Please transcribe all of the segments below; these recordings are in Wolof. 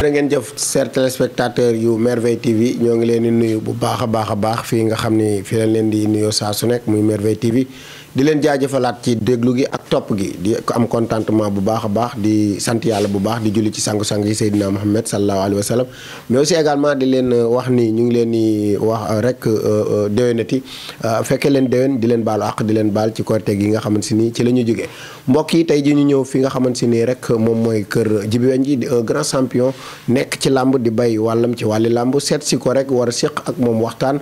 jërë ngeen jëf chers téléspectateurs yu Merveille TV ñoo ngi leen di nuyu bu baax a baax fii nga xam ni fi lañ leen di nuyoo saa su nekk muy Merveille TV di leen jaajëfalaat ci déglu gi ak topp gi di am contentement bu baax a baax di sant yàlla bu baax di julli ci sangu-sang yi Seydina Mohamed sallallahu alayhi wa sallam mais aussi également di leen wax ni ñu ngi leen di wax rek déwénati fekkee leen déwén di leen baalu àq di leen baal ci korite gi nga xamante ni ci la ñu jógee mbokk yi tey ji ñu ñëw fi nga xamante ni rek moom mooy kër Djiby Wëgne di un grand champion nekk ci làmb di bay wàllam ci wàlli làmb seet si ko rek war a séq ak moom waxtaan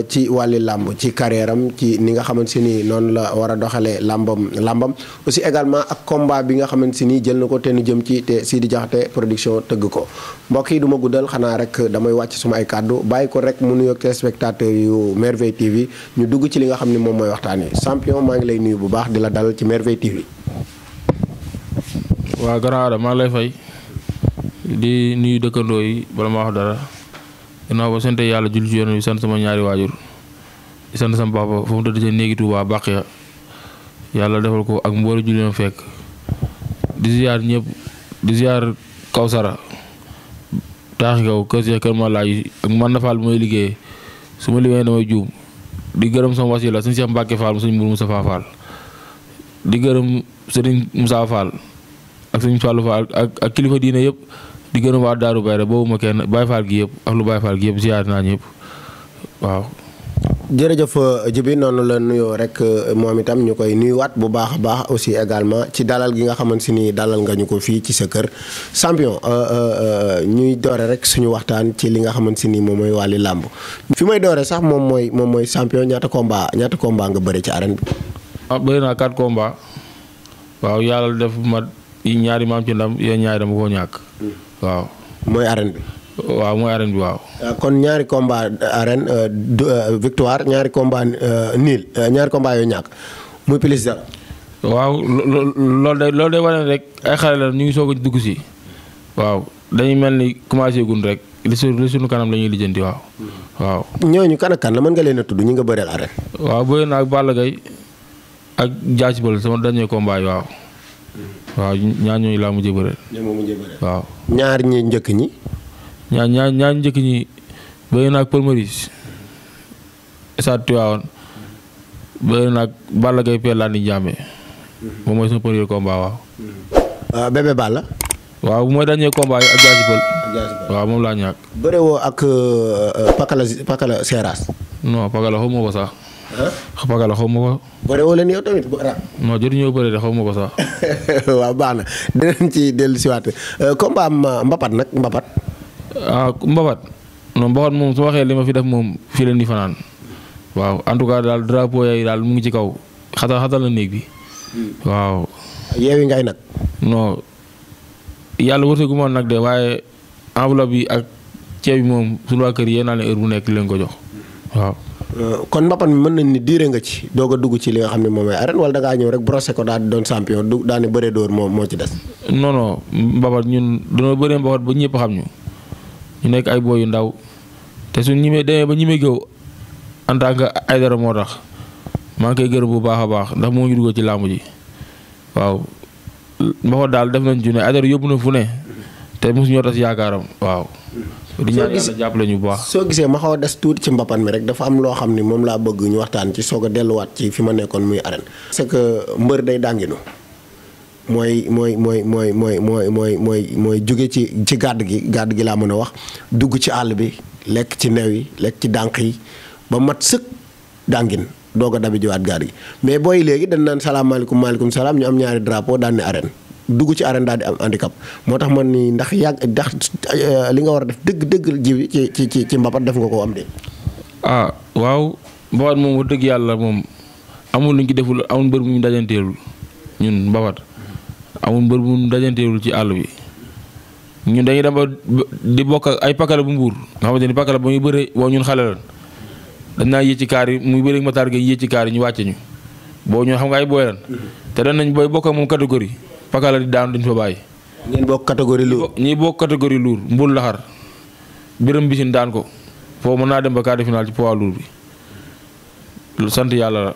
ci wàlli làmb ci carrière am ci ni nga xamante ni noonu la war a doxalee làmbam aussi également ak combat bi nga xamante ni jël na ko te nu jëm ci te Sidi Diakhaté production tëgg ko mbokk yi du ma guddal xanaa rek damay wàcc suma ay kàddu bàyyi ko rek mu nuyoog téléspectateurs yu Merveille TV ñu dugg ci li nga xam ne moom mooy waxtaan yi champion maa ngi lay nuyu bu baax di la dalal ci Merveille TV. waaw grand Ada maa ngi lay fay di nuyu dëkkandoo yi bala ma wax dara ginnaaw ba sant yàlla julli ci yoon bi sant sama ñaari waajur di sant sama papa fu mu tëdd ca néegi Tuubaa bàq ya yàlla defal ko ak mboolu julli na fekk di ziar ñëpp di ziar Kawsara taaxi kaw kër si kër ma laaj ak man na faal bu may liggéeyee su ma liggéeyee damay juum di gërëm sama wasila suñu Cheikh Mbacke Fall mu suñu Mourou Moustapha Fall di gërëm Serigne Moussa Fall ak suñu Fallou Fall ak kilifa diine yëpp di gërëm waa Daaru Bayre boobu ma kenn Baye Fall gi yëpp ak lu Baye Fall gi yëpp ziar naa ñëpp waaw. jërëjëf Djiby noonu la nuyoo rek moom itam ñu koy nuyuwaat bu baax a baax aussi également ci dalal gi nga xamante ni dalal nga ñu ko fii ci sa kër champion ñuy doore rek suñu waxtaan ci li nga xamante ni moom mooy wàlli làmb fi may doore sax moom mooy champion ñaata combat nga bëri ci arène bi. bëri naa 4 combats waaw yàlla def ma ñaari maam ci ndam yéen ñaari dama koo ñàkk waaw. mooy arène bi. waaw mooy arène bi waaw. kon ñaari combat arène victoire ñaari combat nul ñaari combat yooyu ñàkk muy plus dara. waaw loolu day wane rek ay xale la ñu ngi soog a dugg si waaw dañuy mel ni commencé gun rek li suñu kanam la ñuy lijjanti waaw. waaw ñooñu kan ak kan la mën nga leen a tudd ñi nga bëreel arène. waaw bëri naa ak Balla Gaye ak Diathie Bal sama dernier combat yi waaw. waaw ñaar ñooñu laa mujjee bëreel. waaw. ñaar ñi njëkk ñi. ñaar njëkk ñi bëri naa ak Paul Maurice Saat Tiwaawan bëri naa ak Balla Gaye Pell laa ni jàmme moom mooy sama premier combat waaw. Bébé Balla. waaw bu mooy dernier combat yi ak Diathie Bal. waaw moom laa ñàkk. bëre woo ak Pakala Seras. non Pakala xaw ma ko sax. Pakala xaw ma ko. bëre woo leen yow tamit. non jotuñoo bëre de xaw ma ko sax. waaw baax na dinañ ci dellusiwaat combat mbapat nag mbapat. mbapat non mbapat moom su waxee li ma fi def moom fii leen di fanaan waaw en tout cas daal drapeau yaay daal mu ngi ci kaw xatal na néeg bi waaw. yeewi ngay nag. non yàlla wërsëgu ma nag de waaye enveloppe bi ak ceeb bi moom suñu waa kër yi naa leen heure bu nekk leen ko jox waaw. kon mbapat mi mën nañ ni diire nga ci doog a dugg ci li nga xam ne moom mooy arène wala da ngaa ñëw rek brosser ko daal di doon champion daal di bëree dóor moo ci des. non mbapat ñun dañoo bëree mbapat ba ñëpp xam ñu. ñu nekk ay booy yu ndaw te suñ ñimee demee ba ñimee géew en tant que ay dara moo tax maa ngi koy gërëm bu baax a baax ndax moo ñu dugg ci làmb ji waaw mbapat daal def nañ ci ne ay dara yóbbu na fu ne te mosu ñoo tas yaakaaram waaw. di ñaan yàlla jàppale ñu bu baax. soo gisee ma xaw a des tuuti ci mbapat mi rek dafa am loo xam ni moom laa bëgg ñu waxtaan ci soog a delluwaat ci fi ma nekkoon muy arène. c'est que mbër day dànginu mooy jóge ci gàdd gi laa mën a wax dugg ci àll bi lekk ci new yi lekk ci dànq yi ba mat sëkk dàngin doog a dabi jiwaat gàdd gi mais booy léegi dañ naan salaamaaleykum maaleykum salaam ñu am ñaari drapeau daan ne arène dugg ci arène daal di am handicap moo tax man ni ndax li nga war a def dëgg Djiby ci mbapat def nga ko am de. waaw mbapat moom wax dëgg yàlla moom amul lu ñu ci deful amul mbër bu ñu dajanteelul ñun mbapat. amul mbër bu dajanteewul ci àll bi ñun dañuy dem ba di bokk ak ay pakala bu mbuur nga xamante ni pakala ba muy bëre boo ñun xale lan dañ naa yéeg ci kaar yi muy bëre Matar Gueye yéeg ci kaar yi ñu wàcce ñu boo ñun xam nga ay booy lan te dañ nañ booy bokk ak moom catégorie pakala di daanu duñ fa bàyyi. ngeen bokk catégorie lourd. ñi bokk catégorie lourd mbul laxar biram bisin daan ko foofu mën naa dem ba quart de finale ci poids lourd bi sant yàlla la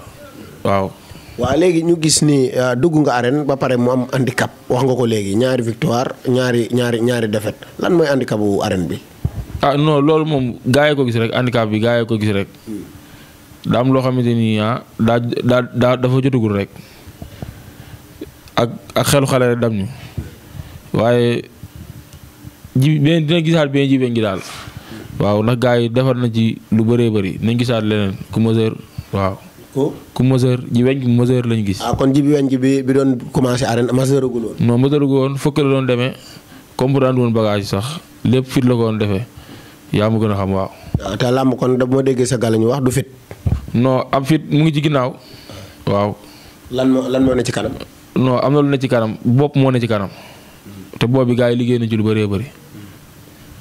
waaw. waaw léegi ñu gis ni dugg nga arène ba pare mu am handicap wax nga ko léegi ñaari victoire ñaari défaite lan mooy handicap bu arène bi. ah non loolu moom gaa yi ko gis rek handicap bi gaa yi ko gis rek daa am loo xamante ni dafa jotagul rek ak xelu xale rek dam ñu waaye ji benn dina gisaat benn ji weñ gi daal waaw ndax gaa yi defar na ci lu bëree bëri nañ gisaat leneen ku mesure waaw. ku mesure ji weñ gi mesure lañ gis. kon ji bi weñ gi bi doon commencé arène mesure gul woon. non mesure gul woon fukk la doon demee comprendre woon bagage yi sax lépp fit la ko doon defee. yaa ma gën a xam waaw. te làmb kon da ma déggee sa gàll ñu wax du fit. non am fit mu ngi ci ginnaaw waaw. lan moo ne ci kanam. non am na lu ne ci kanam bopp moo ne ci kanam te bopp bi gars yi liggéey na ci lu bëree bëri.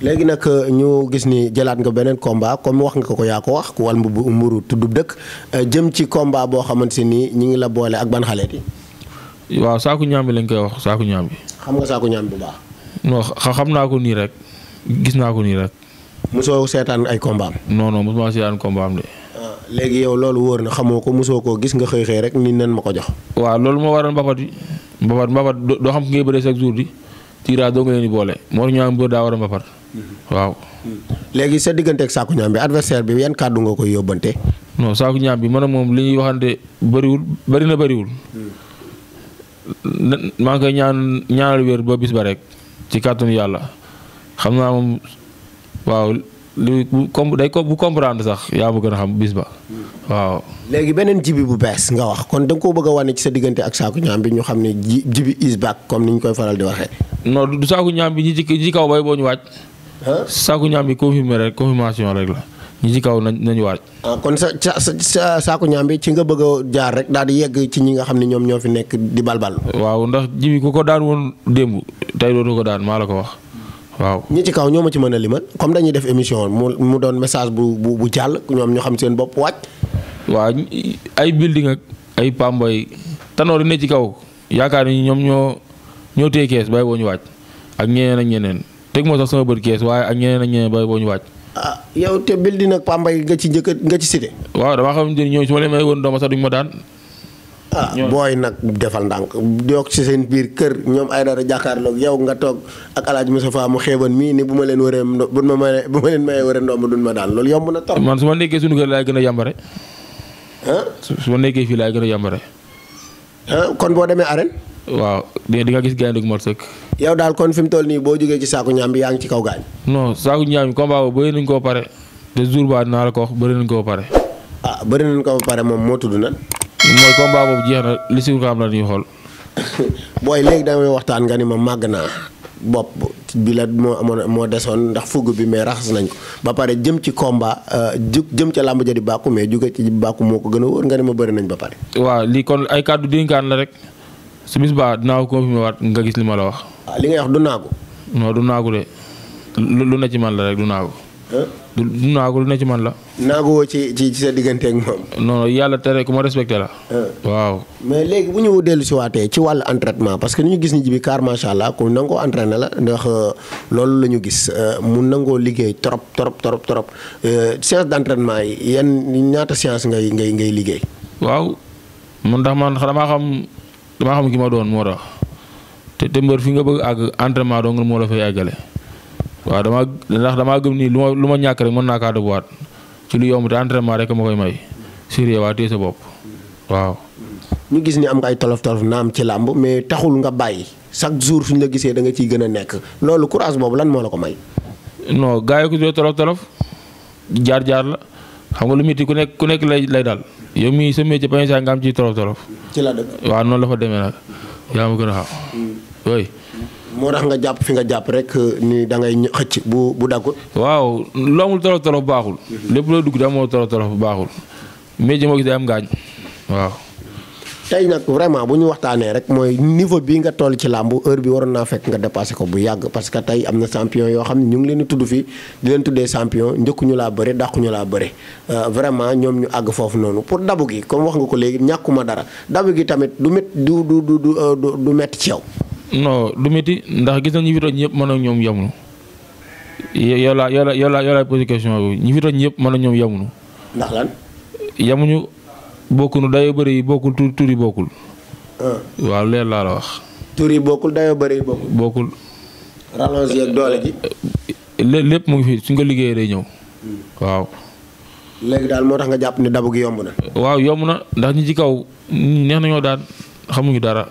léegi nag ñu gis ni jëlaat nga beneen combat comme wax nga ko yaa ko wax ku wal mburu tuddub dëkk jëm ci combat boo xamante ni ñi ngi la boole ak ban xaleet yi. waaw saaku ñaam bi lañ koy wax saaku ñaam bi. xam nga saaku ñaam bu baax. non xam naa ko nii rek gis naa ko nii rek. mosoo seetaan ay combat am. non mosuma seetaan combat am de. léegi yow loolu wóor na xamoo ko mosoo koo gis nga xëy rek ni nan ma ko jox. waaw loolu moo waral mbapat yi mbapat doo xam ki ngay bëree chaque jour di tirage doo nga leen di boole moo tax ñu am mbër daa war a mbapat waaw. léegi sa diggante ak Sakku Ñaam bi adversaire bi yan kàddu nga koy yóbbante. non Sakku Ñaam bi man ak moom li ñuy waxante bëriwul. maa ngi koy ñaanal wér ba bis ba rek ci kàttanu yàlla xam naa moom waaw li bu comprendre sax yaa ma gën a xam bis ba waaw. léegi beneen Djiby bu bees nga wax kon da nga koo bëgg a wane ci sa diggante ak Sakku Ñaam bi ñu xam ne Djiby is back comme ni ñu koy faral di waxee. non du Sakku Ñaam bi ñi ci kaw bay boo ñu wàcc. Sakku Ñaam bi confirmation rek la ñi ci kaw nañu waaj. kon sa Sakku Ñaam bi ci nga bëgg a jaar rek daal di yegg ci ñi nga xam ne ñoom ñoo fi nekk di balbal. waaw ndax Djiby ku ko daan woon démb tey dootu ko daan maa la ko wax waaw. ñi ci kaw ñoo ma ci mën a limal comme dañuy def émission mu doon message bu jàll ñoom ñoo xam seen bopp waaj. waaw ay building ak ay pambay tanoor yi ne ci kaw yaakaar ni ñoom ñoo téye kees bay boo ñu waaj ak ñeneen teg moo sax sama bët kees waaye ak ñeneen bay boo ñu waaj. yow te building ak pambay nga ci cité. waaw damaa xam ne ñoom su ma leen may woon dooma sax duñu ma daan. booy nag defal ndànk yokk ci seen biir kër ñoom ay dara jàkkaarloog yow nga toog ak El Hadj Moustapha mu xeeban mii ni bu ma leen mayee wëree ndoom duñ ma daan loolu yomb na trop. man su ma nekkee suñu kër laay gën a yàmbare. su ma nekkee fii laay gën a yàmbare. kon boo demee arène. waaw di nga gis gaynde gu mat sëkk. yow daal kon fi mu toll nii boo jógee ci Sakku Ñaam bi yaa ngi ci kaw gaañ. non Sakku Ñaam bi combat boobu bëri nañ koo pare te jour ba dinaa la ko wax bëri nañ koo pare. bëri nañ koo pare moom moo tudd nan. mooy combat boobu jeex na li si am la ñuy xool. booy léegi damay waxtaan nga ni ma màgg naa bopp bi la moo desoon ndax fugg bi mais raxas nañ ko ba pare jëm ci combat jëm ca làmb ja di bàkku mais jóge ci bàkku moo ko gën a wóor nga ni ma bëri nañ ba pare. waaw lii kon ay kàddu dénkaan la rek su bis baa dinaa ko confirmé waat nga gis li ma la wax. li ngay wax du naagu. non du naagu de lu ne ci man la rek du naagu. du naagu lu ne ci man la. naaguwoo ci sa diggante ak moom. non yàlla tere ku ma respecté la. waaw. mais léegi bu ñu dellu si waatee ci wàllu entraînement parce que ni ñu gis ni Djiby car macha allah ku nangoo entraîné la ndax loolu la ñu gis mu nangoo liggéey trop séance d' entraînement yi yan ñaata séance ngay liggéey. waaw man damaa xam ki ma doon moo tax te mbër fi nga bëgg àgg entraînement dong moo la fay àggale. waaw damaa gëm ni lu ma ñàkk rek mën naa kaa dëbbuwaat ci lu yomb te entraînement rek ma koy may sérieux waa téye sa bopp waaw. ñu gis ni am nga ay tolof naam ci làmb mais taxul nga bàyyi chaque jour suñ la gisee da nga ciy gën a nekk loolu courage boobu lan moo la ko may. non gars yi ko tuddee tolof jaar la xam nga lu métti ku nekk lay dal yow mii sa métier pañ saa nga am ci tolof. ci la dëgg waaw noonu la fa demee nag yaa ma gën a xam oui. moo tax nga jàpp fi nga jàpp rek ni da ngay xëcc bu daggut. waaw lu amul tolof baaxul. lépp loo dugg da amoo tolof baaxul. métier moo gis day am ngaañ waaw. tey nag vraiment bu ñu waxtaanee rek mooy niveau bii nga toll ci làmb heure bi waroon naa fekk nga dépassé ko bu yàgg parce que tey am na champion yoo xam ne ñu ngi leen di tudd fii di leen tuddee champion njëkkuñu laa bëre dàquñu laa bëre vraiment ñoom ñu àgg foofu noonu pour dabu gi comme wax nga ko léegi ñàkkuma dara dabu gi tamit du métti ci yow. non du métti ndax gis nañ ñi fi toj ñëpp mën ak ñoom yemunu yow laa posé question bi ñi fi toj ñëpp mën ak ñoom yemunu. ndax lan. yemuñu bokkunu dayo bëri yi bokkul tur yi bokkul. waaw leer laa la wax. tur yi bokkul dayo bëri yi bokkul. bokkul. rallonge yi ak doole ji. lépp mu ngi fi suñ ko liggéeyee day ñëw. waaw. léegi daal moo tax nga jàpp ne dabu gi yomb na. waaw yomb na ndax ñi ci kaw neex nañoo daan xamuñu dara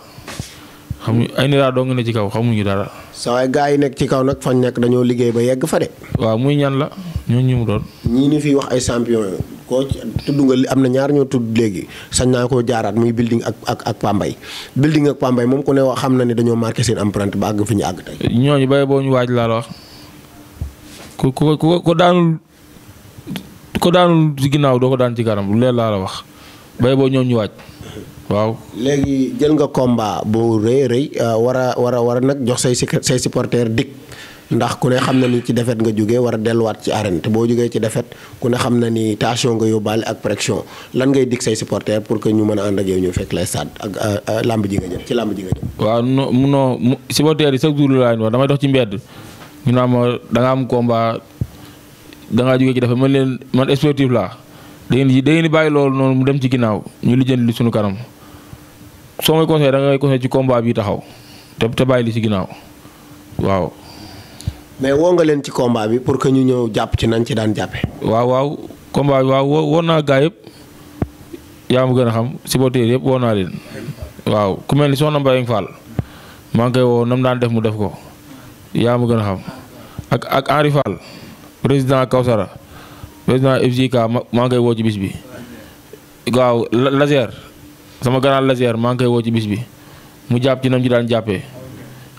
ay niraa doo nga ne ci kaw xamuñu dara. sa waay gars yi nekk ci kaw nag fañ nekk dañoo liggéey ba yegg fa de. waaw muy ñan la ñooñu ñu mu doon. ñii ni fi wax ay champion koo tudd nga am na ñaar ñoo tudd léegi sañ naa koo jaaraat muy building ak Pambay building ak Pambay moom ku ne wax xam na ne dañoo marqué seen empreinte ba àgg fi ñu àgg tey. ñooñu bay boo ñu waaj laa la wax ko daanul ci ginnaaw doo ko daan ci kanam leer laa la wax bay boo ñoom ñu waaj. waaw léegi jël nga combat bu rëy war a nag jox say supporters dik ndax ku ne xam na ni ci défaite nga jógee war a delluwaat ci arène te boo jógee ci défaite ku ne xam na ni tension nga yóbbaale ak pression lan ngay dig say supporters pour que ñu mën a ànd ak yow ñu fekk lay stade ak lamb ji nga jëm ci lamb ji nga jëm. waaw non supporters yi chaque jour laa leen wax damay dox ci mbedd ñu naan ma da nga am combat da ngaa jógee ci défaite man leen man sportif laa da ngeen di bàyyi loolu noonu mu dem ci ginnaaw ñu lijjanti li suñu kanam. soo may conseillé da ngay conseillé ci combat bi taxaw te bàyyi li ci ginnaaw waaw. mais woo nga leen ci combat bi pour que ñu ñëw jàpp ci nañ ci daan jàppe waaw combat bi waaw woo naa gaa yëpp yaa ma gën a xam supporter yëpp woo naa leen. waaw ku mel ni soxna Mbaye Fall maa ngi koy woo nam daan def mu def ko yaa ma gën a xam ak Henri Fall président Kawsara président FJK maa ngi koy woo ci bis bi. waaw laser sama grand laser maa ngi koy woo ci bis bi mu jàpp ci nam ci daan jàppee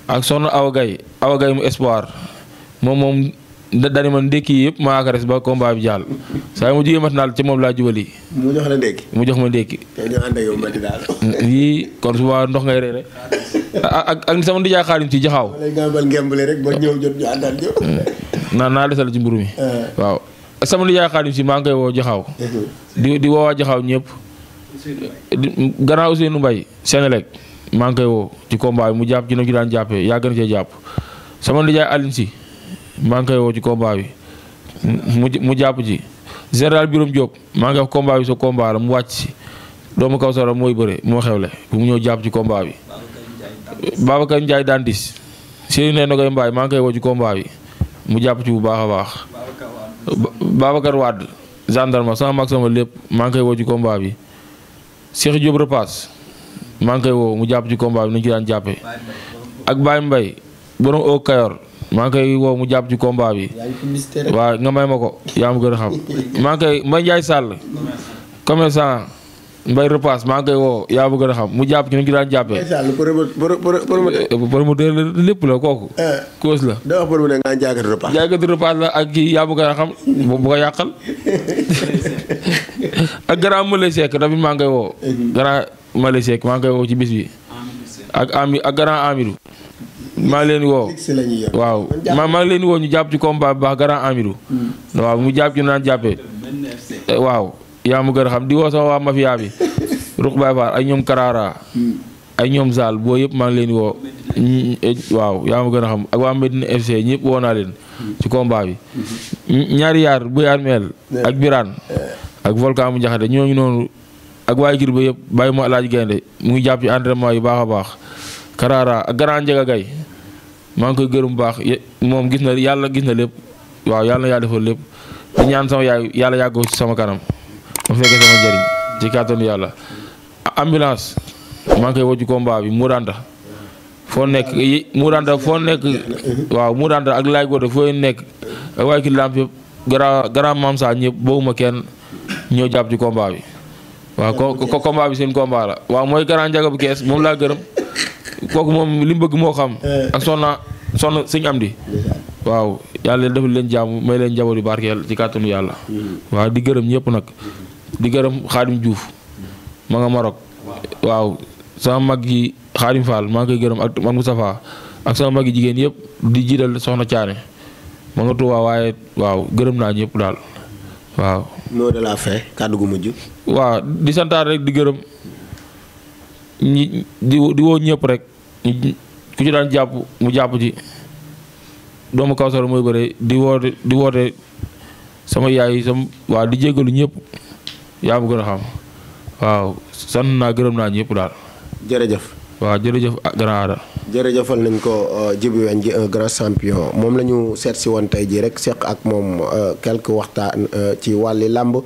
ak soxna Awa Gaye mu espoir moom dani ma ndékki yëpp maa ko res ba combat bi jàll saa mu jigee matinaal ci moom laa jubali. mu jox la ndékki. mu jox ma ndékki. te ñu ànd ak yow matinaal. yii kon suba ndox ngay reere ak sama ndijaay xaalim ci jaxaaw. lay gàmbal ngembale rek ba ñëw jot ñu àndal ñëw. naa desal ci mburu mi. waaw sama ndijaay xaalim si maa ngi koy woo jaxaaw. di woowaa jaxaaw ñëpp. gannaaw Ousseynou Mbaye Sénélec maa ngi koy woo ci combat bi mu jàpp ci nam ci daan jàppee yàgg na cee jàpp sama ndijaay Aline si maa ngi koy woo ci combat bi mu jàpp ci général Birom Diop maa ngi wax combat bi sa combat la mu wàcc si doomu kaw sara mooy bëre moo xewle bu mu ñëw jàpp ci combat bi Babacar Ndiaye daan dis Serigne ne na koy mbaay maa ngi koy woo ci combat bi mu jàpp ci bu baax a baax Babacar Wade gendarme sama mag sama lépp maa ngi koy woo ci combat bi Cheikh Diop repasse maa ngi koy woo mu jàpp ci combat bi nañu ci daan jàppee ak Baye Mbaye borom au Kayor maa ngi koy woo mu jàpp ci combat bi waaw nga may ma ko yaa ma gën a xam maa ngi koy Mbaye Ndiaye Sall commerçant Mbaye repasse maa ngi koy woo yaa ma gën a xam mu jàpp ci nañu ci daan jàppee promoteur lépp la kooku cause la jaaykatu repasse la ak kii yaa ma gën a xam bu ko yàqal ak grand Malay Seck tamit maa ngi koy woo grand Malay Seck maa ngi koy woo ci bis bi ak grand Amidou maa ngi leen di woo waaw maa ngi leen di woo ñu jàpp ci combat bi baax grand Amidou waaw mu jàpp ci naan jàppee waaw yaa ma gën a xam di woo sama waa mafia bi Ruq Baye Fall ay ñoom Karara ay ñoom Zal boo yëpp maa ngi leen di woo waaw yaa ma gën a xam ak waa Medina FC ñëpp woo naa leen ci combat bi ñaari yaar bu yaar meel ak Birane ak volcan mu njaxate ñooñu noonu ak waa Gir ba yëpp bàyyi ma laaj gaynde mu ngi jàpp ci entraînement yu baax a baax Karara ak grand Njega Gay maa ngi koy gërëm bu baax moom gis na yàlla gis na lépp waaw yàlla na yaa defal lépp di ñaan sama yaay yàlla yàggoo ci sama kanam ma fekkee sama njëriñ ci kàttanu yàlla ambulance maa ngi koy woo ci combat bi Mouranda foo nekk waaw Mouranda ak laaj goode foo nekk ak waaye ki lamp yëpp grand mam sa ñëpp booguma kenn ñëw jàpp ci combat bi waaw ko combat bi seen combat la waaw mooy grand njaga bu kees moom laa gërëm kooku moom li mu bëgg moo xam ak soxna sëñ am di waaw yàlla defal leen jàmm may leen njaboot yu barkeel ci kàttanu yàlla waaw di gërëm ñëpp nag di gërëm Xaadim Diouf ma nga Maroc waaw sama mag yi Xaadim Fall maa ngi koy gërëm ak mag Moustapha ak sama mag yi jigéen yëpp di jiital soxna Caane ma nga Tuubaa waaye waaw gërëm naa ñëpp daal waaw. mot de la fin kàddu gu mujj. waaw di santaat rek di gërëm ñi di woo ñëpp rek ku ci daan jàpp mu jàpp ci doomu Kawsara mooy bëre di woote sama yaay sama waaw di jéggalu ñëpp yaa ma gën a xam waaw sant naa gërëm naa ñëpp daal. jërëjëf. waaw jërëjëf grand Ada. jërëjëfal nañ ko Djiby Wëgne ji un grand champion moom la ñu seet si woon tey jii rek seq ak moom quelques waxtaan ci wàlli làmb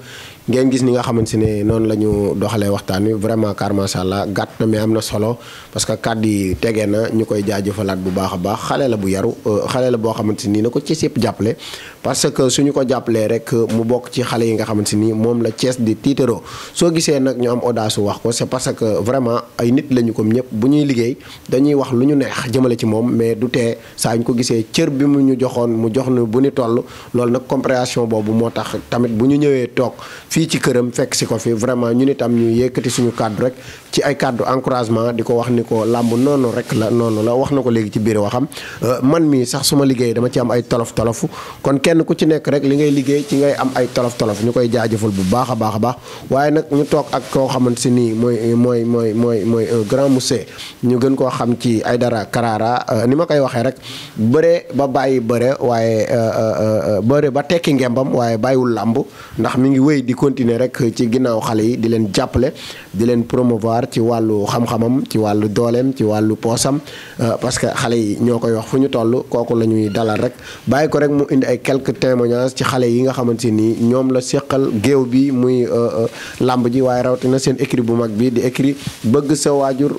ngeen gis ni nga xamante ne noonu la ñu doxalee waxtaan wi vraiment car macha allah gàtt na mais am na solo parce que kàddu yi tegee na ñu koy jaajëfalaat bu baax a baax xale la bu yaru xale la boo xamante ni na ko Thiès yëpp jàppale parce que suñu ko jàppalee rek mu bokk ci xale yi nga xamante ni moom la Thiès di tiitaroo soo gisee nag ñu am audace wax ko c'est parce que vraiment ay nit lañu comme ñëpp bu ñuy liggéey dañuy wax lu ñu neex jëmale ci moom mais du tee saa ñu ko gisee cër bi mu ñu joxoon mu jox nu bu ñu toll loolu nag compréhension boobu moo tax tamit bu ñu ñëwee toog fii ci këram fekk si ko fi vraiment ñun itam ñu yëkkati suñu kàddu rek ci ay kàddu encouragement di ko wax ni ko làmb noonu rek la noonu la wax na ko léegi ci biir waxam man mii sax su ma liggéey dama ci am ay tolof-tolof kon kenn ku ci nekk rek li ngay liggéey ci ngay am ay tolof-tolof ñu koy jaajëfal bu baax a baax a baax waaye nag ñu toog ak koo xamante si nii mooy un grand monsieur ñu gën koo xam ci Aïdara Karara ni ma koy waxee rek bëre ba bàyyi bëre waaye bëre ba tekki ngembam waaye bàyyiwul làmb ndax mi ngi wéy di continuer rek ci ginnaaw xale yi di leen jàppale di leen promouvoir ci wàllu xam-xamam ci wàllu dooleem ci wàllu poosam parce que xale yi ñoo koy wax fu ñu toll kooku la ñuy dalal rek bàyyi ko rek mu indi ay quelques témoignages ci xale yi nga xamante ni ñoom la seqal géew bi muy làmb ji waaye rawatina seen écrit bu mag bi di écrit bëgg sa waajur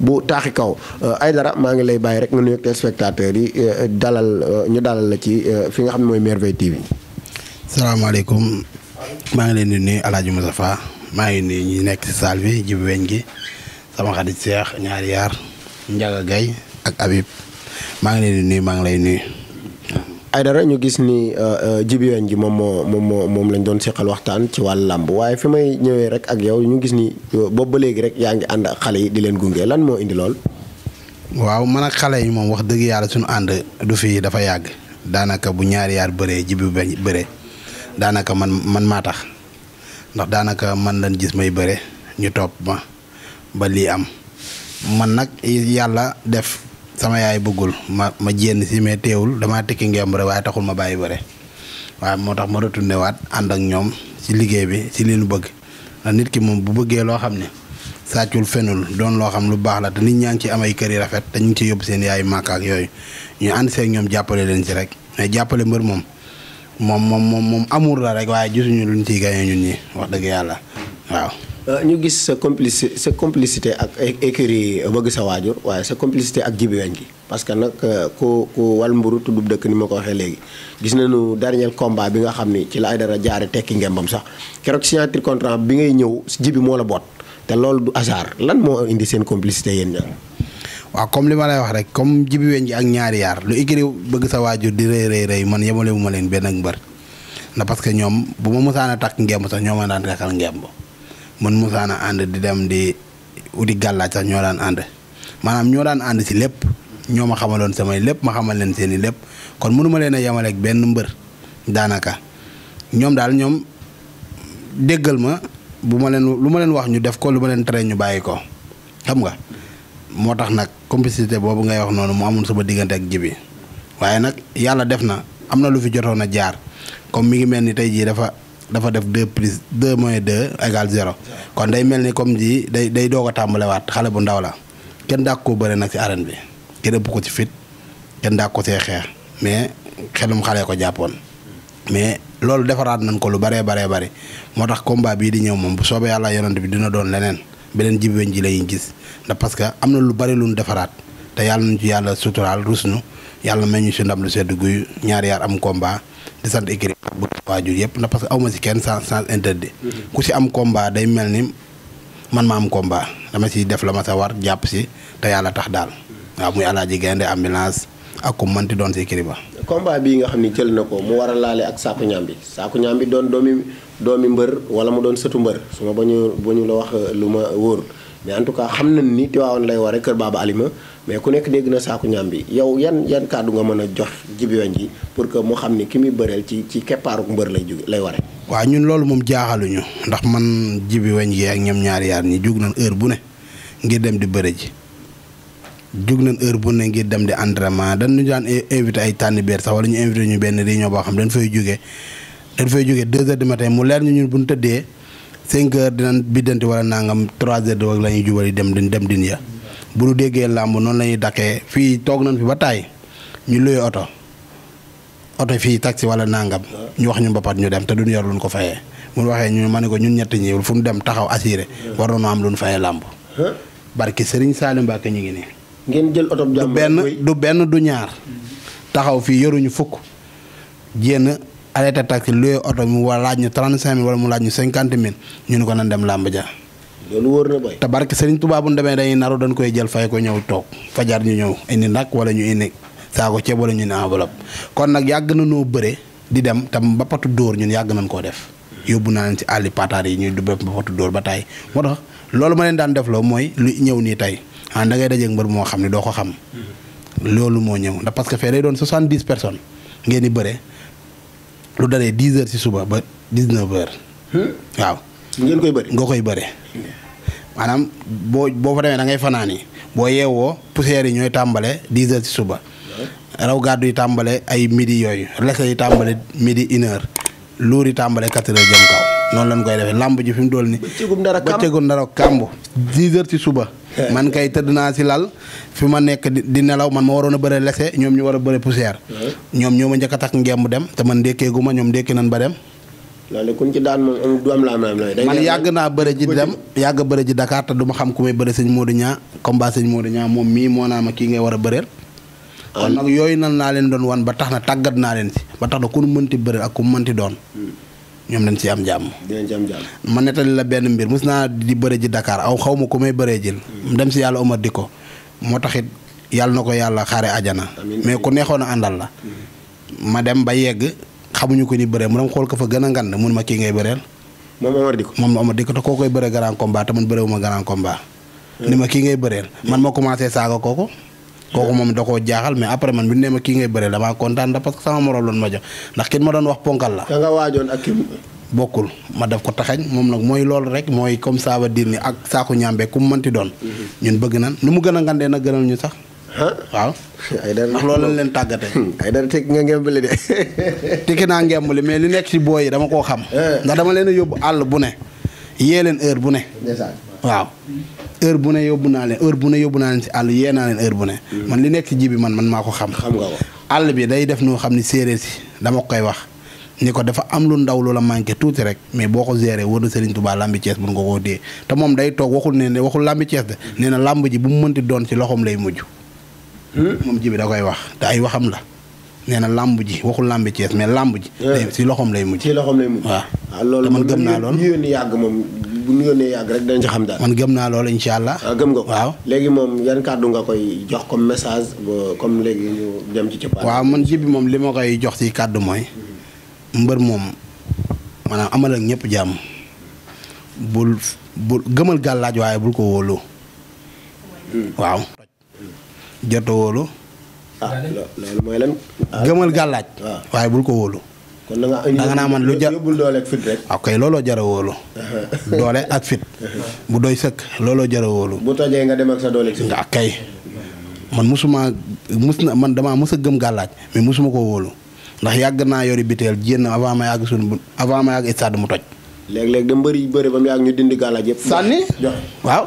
bu taaxi kaw Aïdara maa ngi lay bàyyi rek nga nuyu ak téléspectateurs yi ñu dalal la ci fi nga xam ne mooy Merveille TV. salaamaaleykum maa ngi leen di nuyu El Hadj Moustapha maa ngi nuyu ñi nekk ci salle bi Djiby Wëgne gi sama xarit Cheikh ñaari yaar Ndiaga Gaye ak Habib maa ngi leen di nuyu maa ngi lay nuyu. Aïdara ñu gis ni Djiby Wëgne gi moom lañ doon seqal waxtaan ci wàllu làmb waaye fi may ñëwee rek ak yow ñu gis ni boobu ba léegi rek yaa ngi ànd ak xale yi di leen gunge lan moo indi lool. waaw man ak xale yi moom wax dëgg yàlla suñu ànd du fii dafa yàgg daanaka bu ñaari yaar bëree Djiby Wëgne bëree daanaka man maa tax ndax daanaka man lañ gis may bëre ñu topp ma ba lii am man nag yàlla def sama yaay bëggul ma jénn si mais teewul damaa tekki ngemb rek waaye taxul ma bàyyi bëre waaye moo tax ma retourné waat ànd ak ñoom ci liggéey bi ci li nu bëgg ndax nit ki moom bu bëggee loo xam ne sàccul fenul doon loo xam lu baax la te nit ñaa ngi ci am ay kër yi rafet te ñu ngi ci yóbbu seen yaay màkk ak yooyu ñu ànd seeg ñoom jàppale leen ci rek mais jàppale mbër moom amour la rek waaye gisuñu luñ ciy gañe ñun ñi wax dëgg yàlla waaw. ñu gis sa complicité ak écurie bëgg sa waajur waaye sa complicité ak Djiby Wëgne gi parce que nag ku wal mburu tuddub dëkk ni ma ko waxee léegi gis nañu dernier combat bi nga xam ni ci la Aïdara jaare tekki ngembam sax keroog signature contrat bi ngay ñëw Djiby moo la boot te loolu du hasard lan moo indi seen complicité yéen ñaar. waaw comme li ma lay wax rek comme Djiby Wëgne gi ak ñaari yaar lu écurie bëgg sa waajur di rëy man yemale wu ma leen benn ak mbër na parce que ñoom bu ma musaana takk ngemb sax ñoo ma daan takkal ngemb man musaana ànd di dem di uti gàllaaj sax ñoo daan ànd maanaam ñoo daan ànd si lépp ñoo ma xamaloon samay lépp ma xamal leen seen i lépp kon mënu ma leen a yemaleeg benn mbër daanaka ñoom daal ñoom déggal ma bu ma leen lu ma leen wax ñu def ko lu ma leen tere ñu bàyyi ko xam nga moo tax nag complicité boobu ngay wax noonu mu amul sama diggante ak Djiby waaye nag yàlla def na am na lu fi jotoon a jaar comme mi ngi mel ni tey jii dafa def 2 + 2 - 2 = 0 kon day mel ni comme ji day doog a tàmbalewaat xale bu ndaw la kenn daa ko bëre nag ci arène bi kenn ëpp ko ci fit kenn daa ko see xeex mais xelum xale ko jàppoon mais loolu defaraat nañ ko lu baree bari moo tax combat bii di ñëw moom bu soobee yàlla yonent bi dina doon leneen beneen Djiby Wëgne ji lay gis ndax parce que am na lu bari lu ñu defaraat te yàlla nañ ci yàlla suturaal rusnu yàlla may ñu si ndam lu sedd guy ñaari yaar am combat di sant écurie bu waajur yëpp ndax parce que awma si kenn sans interdit ku si am combat day mel ni man ma am combat dama si def la ma sa war jàpp si te yàlla tax daal waaw muy Alaaji Gaynde ambulance ak ku mënti doon si écurie ba. combat bii nga xam ni jël na ko mu war a laale ak Saaku Ñambi doon doomi mbër wala mu doon sëtu mbër su ma ba ñu la wax lu ma wóor mais en tout cas xam nañ ni Tiwaawan lay waree kër Baba Alima mais ku nekk dégg na Saaku Ñambi yow yan kàddu nga mën a jox Djiby Wëgne ji pour que mu xam ni ki muy bëreel ci keppaaruk mbër lay waree. waaw ñun loolu moom jaaxaluñu ndax man Djiby Wëgne gi ak ñoom ñaari yaar ñi jug nañ heure bu ne ngir dem di bëre ji jug nañ heure bu ne ngir dem di entraînement dañu daan invité ay tànn beer sax wala ñu invité ñu benn réunion boo xam dañ fay jógee 2 heures du matin mu leer ñu ñun bu ñu tëddee 5 heures dinañ biddanti wala nangam 3 heures de wak la ñuy jubali dem din ya bu ñu déggee làmb noonu la ñuy dakkee fii toog nañ fi ba taay ñu luye oto fii taxi wala nangam ñu wax ñu mbapat ñu dem te duñ yor luñ ko fayee mu waxee ñu ma ne ko ñun ñett ñi fu ñu dem taxaw assuré war nañoo am luñ fayee làmb barki Serigne Salim Mbacke ñu ngi nii. ngeen jël oto du benn du ñaar taxaw fii yoruñu fukk jénn arrêté taxi luye oto mu war laaj ñu 35 000 wala mu laaj ñu 50 000 ñu ne ko nan dem làmb ja. loolu wóor na boy. te barke Serigne Touba bu ñu demee dañuy naru dañ koy jël fay ko ñëw toog fajar ñu ñëw indi nag wala ñu indi saako ceeb wala ñu ne enveloppe kon nag yàgg na noo bëre di dem tam mbappatu dóor ñun yàgg nañ koo def yóbbu naa leen ci àlli pataar yi ñuy dubbe mbappatu dóor ba tey moo tax loolu ma leen daan def loo mooy lu ñëw nii tey da ngay dajeeg mbër moo xam ne doo ko xam loolu moo ñëw ndax parce que fee day doon 70 personnes ngeen di bëre lu dalee 10 heures ci suba ba 19 heures waaw ngeen koy bëri nga koy bëre maanaam boo fa demee da ngay fanaan yi boo yeewoo poussière yi ñooy tàmbale 10 heures ci suba raw gàddu yi tàmbale ay midi yooyu lese yi tàmbale midi 1 heure luur yi tàmbale 4 heures jëm kaw noonu lañ koy defee làmb ji fi mu dool ni bëccëgum dara kàmb 10 heures ci suba man kay tëdd naa si lal fi ma nekk di nelaw man ma waroon a bëre lese ñoom ñu war a bëre poussière ñoom ñoo ma njëkk a takk ngemb dem te man ndékkeegu ma ñoom ndékki nañ ba dem loolu kuñ ci daan moom du am la man yàgg naa bëre ji dem yàgg bëre ji Dakar te du ma xam ku may bëre sëñ Modou Niang combat sëñ Modou Niang moom mii moo naa ma kii ngay war a bëreel kon nag yooyu nan naa leen doon wan ba tax na tàggat naa leen si ba tax na ku nu mënti bëreel ak ku mu mënti doon ñoom dañ ci am jàmm. dinañ ci am jàmm. ma nettali la benn mbir mos naa di bëre ji Dakar aw xaw ma ku may bëree jël. dem si yàlla Omar di ko moo taxit yàlla na ko yàlla xaare ajana. mais ku neexoon a àndal la. ma dem ba yegg xamuñu ko ni bëree mu dem xool ko fa gën a ngand mun ma kii ngay bëreel. moom Omar di ko moom Omar di ko te koo koy bëree grand combat te man bëreewuma grand combat. ni ma kii ngay bëreel. man ma commencé saaga kooku. kooku moom da koo jaaxal mais après man bi ne ma kii ngay bëreel damaa kontaan da parce que sama morom loon ma jox ndax kin ma doon wax ponkal la. ka nga waajoon ak kim bokkul ma def ko taxañ moom nag mooy loolu rek mooy comme ça va dire ni ak saaku ñàmbe ku mu mënti doon. ñun bëgg nan nu mu gën a ngandee nag gënal ñu sax. waaw. ay dara ndax loolu lañ leen tàggatee. ay dara tekki nga ngembali de. tekki naa ngembali mais li nekk ci booy yi dama koo xam. ndax dama leen a yóbbu àll bu ne yee leen heure bu ne. waaw heure bu ne yóbbu naa leen si àll yee naa leen heure bu ne. man li nekk ci Djiby man maa ko xam. xam nga ko àll bi day def noo xam ni séeréer si dama koy wax ni ko dafa am lu ndaw lu la manqué tuuti rek mais boo ko géré wër na Serigne Touba lambi Thiès mën nga koo dee te moom day toog waxul lambi Thiès de nee na lamb ji bu mu mënti doon ci loxoom lay mujj. moom Djiby da koy wax te ay waxam la nee na lamb ji waxul lambi Thiès mais lamb ji. ci loxoom lay mujj. ci loxoom lay mujj. waaw loolu man gëm naa lool bu ñu yónnee yàgg moom bu ñu yónnee yàgg rek dañ ci xam daal. man gëm naa lool incha allah. gëm nga ko waaw. léegi moom yan kàddu nga koy jox comme message comme léegi ñu dem ci cëppaat. waaw man Djiby moom li ma koy jox ci kàddu mooy mbër moom maanaam amal ak ñëpp jàmm bul gëmal gàllaaj waaye bul ko wóolu. waaw. jot a wóolu. loolu mooy lan. gëmal gàllaaj. waaye bul ko wóolu. kon da nga naa man lu jar yóbbul doole ak fit rek. ok looloo jar a wóolu. doole ak fit. bu doy sëkk looloo jar a wóolu. bu tojee nga dem ak sa doole. nga kay man damaa mës a gëm gàllaaj mais musuma ko wóolu. ndax yàgg naa yori biteel jénn avant ma yàgg stade mu toj. léeg-léeg da mbëri bëri ba mu yàgg ñu dindi gàllaaj yëpp. sànni waaw.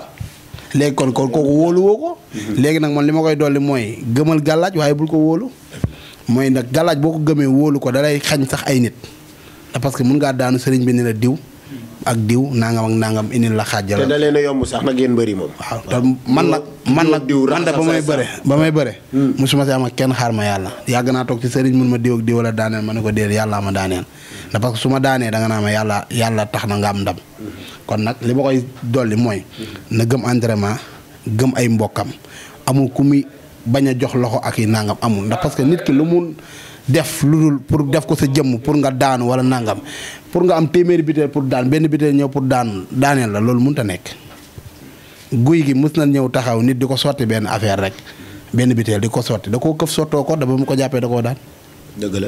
léegi kon kooku wóolu woo ko. léegi nag man li ma koy dolli mooy gëmal gàllaaj waaye bul ko wóolu. mooy nag gàllaaj boo ko gëmee wóolu ko dalay xañ sax ay nit. parce que mun ngaa daanu sëriñ bi ni la diw ak diw nangam ak nangam indil la xaajal. te da leen a yomb sax nag yéen bëri moom. waaw te man de ba may bëre. musuma si am ak kenn xaar ma yàlla. yàgg naa toog ci sëriñ mun ma diw ak diw la daaneel ma ne ko déedéet yàllaa ma daaneel. ndax parce que su ma daanee da nga naa ma yàlla tax na nga am ndam. kon nag li ma koy dolli mooy. na gëm entraînement gëm ay mbokkam amul ku muy bañ a jox loxo ak i nangam amul ndax parce que nit ki lu mun def lu dul pour def ko sa jëmm pour nga daanu wala nangam pour nga am téeméeri biteel pour daan benn biteel ñëw pour daaneel la loolu mënut a nekk. guy gi mës na ñëw taxaw nit di ko sotti benn affaire rek benn biteel di ko sotti da koo këf sottoo ko da ba mu ko jàppee da koo daan. dëgg la.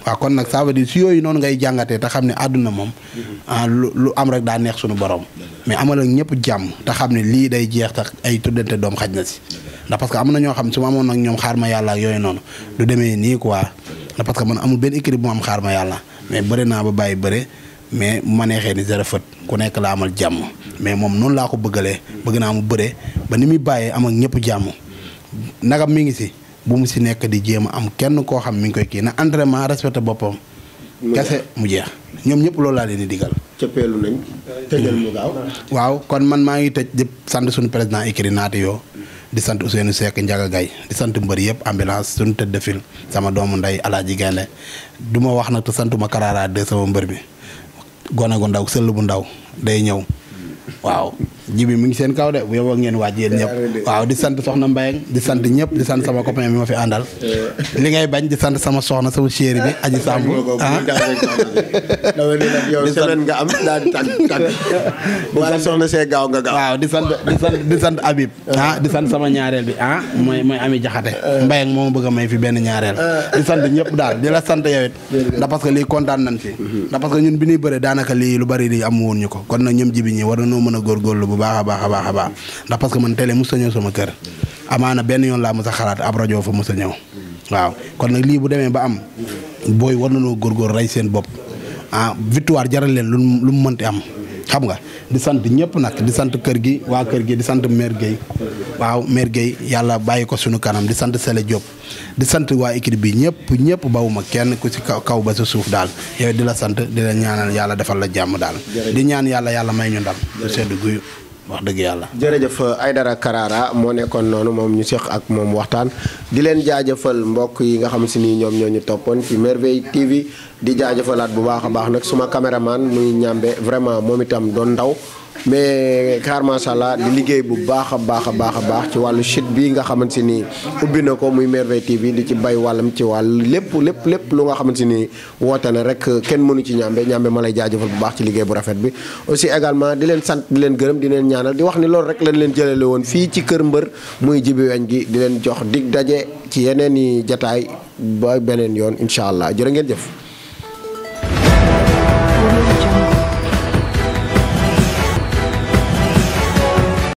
waaw kon nag ça veut dire si yooyu noonu ngay jàngatee te xam ne àdduna moom. lu am rek daa neex suñu borom. mais amal ak ñëpp jàmm te xam ne lii day jeex tax ay tuddante doom xaj na si. ndax parce que am na ñoo xam su ma amoon nag ñoom xaar ma yàlla ak yooyu noonu du demee nii quoi ndax parce que man amul benn équipe bu mu am xaar ma yàlla mais bëri naa ba bàyyi bëre mais ma neexee ni zéro faute ku nekk la amal jàmm mais moom noonu laa ko bëggalee bëgg naa mu bëree ba ni muy bàyyee am ak ñëpp jàmm nagam mi ngi si bu mu si nekk di jéem a am kenn koo xam mi ngi koy kii na entraînement respecté boppam kese mu jeex ñoom ñëpp loolu laa leen di digal. cëppeelu nañ tëjal mu gaaw. waaw kon man maa ngi tëj di sant suñu président écurie Naati yoo di sant Ousseynou Seck Ndiaga Gaye di sant mbër yëpp ambulance suñu tëdd fil sama doomu nday Alaaji Gaynde du ma wax nag te santuma Karara de sama mbër mi gone gu ndaw sëll bu ndaw day ñëw waaw Djiby mi ngi seen kaw de bu yóbboo ngeen waaj yéen ñëpp waaw di sant soxna Mbayang di sant ñëpp di sant sama copain bi ma fi àndal li ngay bañ di sant sama soxna sama chéri bi aji Samb yow semaine nga am daal di tàgg wala soxna see gaaw nga gaaw waaw di sant Habib di sant sama ñaareel bi mooy Ami Jaxate Mbayang moo ma bëgg a may fi benn ñaareel di sant ñëpp daal di la sant yow it ndax parce que lii kontaan nañ ci ndax parce que ñun bi ñuy bëre daanaka lii lu bari lii am woon ñu ko kon nag ñoom Djiby ñi war na noo mën a góorgóorlu bu baax a baax a baax a baax ndax parce que man télé mos a ñëw sama kër amaana benn yoon laa mos a xalaat ab rajo fa mos a ñëw waaw kon nag lii bu demee ba am booy war na noo góorgóor rey seen bopp victoire jaral leen lu mu mënti am xam nga di sant ñëpp nag di sant kër gi waa kër gi di sant mère Guèye waaw mère Guèye yàlla bàyyi ko suñu kanam di sant Sele Diop di sant waa équipe bi ñëpp bawuma kenn ku ci kaw ba sa suuf daal yow di la sant di la ñaanal yàlla defal la jàmm daal di ñaan yàlla may ñu ndam du sedd guyu wax dëgg yàlla. jërëjëf Aïdara Karara moo nekkoon noonu moom ñu seq ak moom waxtaan di leen jaajëfal mbokk yi nga xam si ni ñoom ñoo ñu toppoon ci Merveille TV di jaajëfalaat bu baax a baax nag suma caméraman muy ñàmbe vraiment moom itam doon ndaw mais car macha allah di liggéey bu baax a baax ci wàllu chute bi nga xamante ni ubbi na ko muy Merveille TV di ci bay wàllam ci wàllu lépp lu nga xamante ni woote na rek kenn mënu ci ñàmbe ma lay jaajëfal bu baax ci liggéey bu rafet bi aussi également di leen sant di leen gërëm di leen ñaanal di wax ni loolu rek lañ leen jëlale woon fii ci kër mbër muy Djiby weñ gi di leen jox dig daje ci yeneen i jataay ba beneen yoon incha allah jërë ngeen jëf